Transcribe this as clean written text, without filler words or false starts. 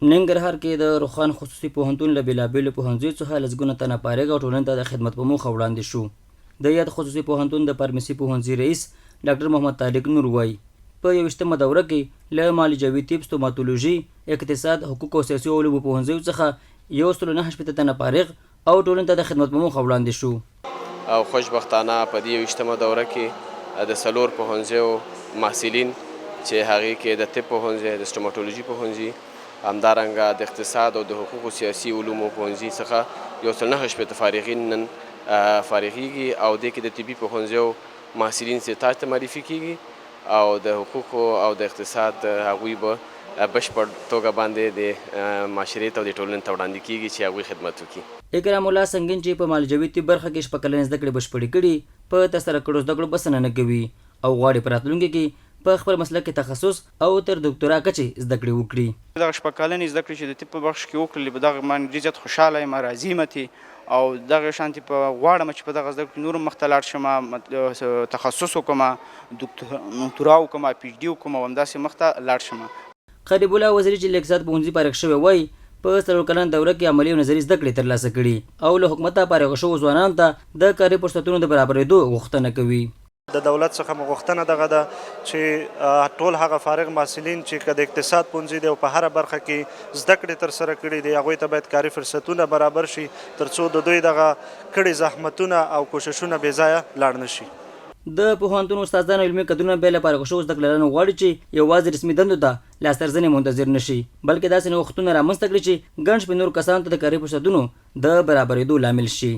ننګرهار کې د روخان خصوصي پوهنتون له بېلابېلو پوهنځیو څخه لسګونه تنه فارغ او ټولنې ته د خدمت په موخه وړاندې شو. د یاد خصوصي پوهنتون د فارمسي پوهنځي رئیس ډاکټر محمد طارق نور وایي په 21مه دوره کې له معالجوي طب، ستوماتولوژي، اقتصاد، حقوق او سیاسي علومو پوهنځیو څخه 109 تنه فارغ او ټولنې ته د خدمت په موخه وړاندې شو. او خوشبختانه په دې 21مه دوره کې د څلور پوهنځیو محصلین چې هغې کې د طب پوهنځی، د ستوماتولوژي پوهنځي، همدارنګه د اقتصاد او د حقوقو سیاسي علومو پوهنځي څخه 109 فارغین نن فارغیږي او دې کې د طبي پوهنځیو محصلین چې تاسو ته معرفي کیږي او د حقوقو او د اقتصاد هغوی به بشپړ توګه باندې د معاشرې ته او د ټولنې ته وړاندې کیږي چې هغوی خدمت وکړي. اکرام الله سنگین چې په معالجوي طب برخه کې شپږ کلنې زده کړې بشپړې کړي په ترسره کړو زده کړو بسنه نه کوي او غواړي په راتلونکي کې په خپل مسلک کې تخصص او تر ډاکټرا کچې زده کړې وکړي. دغه شپږ کلنې زده کړې چې د طب په بخش کې وکړلې په دغه باندې ډېر زیات خوشحاله یم، راضي یم او دغه شانتې په غواړم چې په دغه زده کړو نور مخ ته لاړ شم، تخصص وکړم، دکتورا وکړم، پی ایچ ډي وکړم او همداسې مخ ته لاړ شم. قریب الله وزیري چې له اقتصاد پوهنځي فارغ شوی وایي په 4 کلن دوره کې عملي او نظري زده کړې ترلاسه کړي او له حکومته فارغ شوو ځوانانو ته د کاري فرصتونو د برابرېدو غوښتنه کوي. د دولت څخه غوښتنه دغه ده چې ټول هغه فارغ محصلین چې که د اقتصاد پوهنځي دی او په هره برخه کې زده کړې ترسره کړي دي هغوی ته باید کاري فرصتونه برابر شي تر څو د دوی دغه کړي زحمتونه او کوششونه بې ځایه لاړ نه شي. د پوهنتون استادانو علمي کدرونه بیا له فارغ شوو زده کړیالانو غواړي چې یوازې رسمي دندو ته لاسته راځنې منتظر نه شي بلکې داسې نوښتونه رامنځته کړي چې ګڼ شمېر نورو کسانو ته د کاري فرصتونو د برابرېدو لامل شي.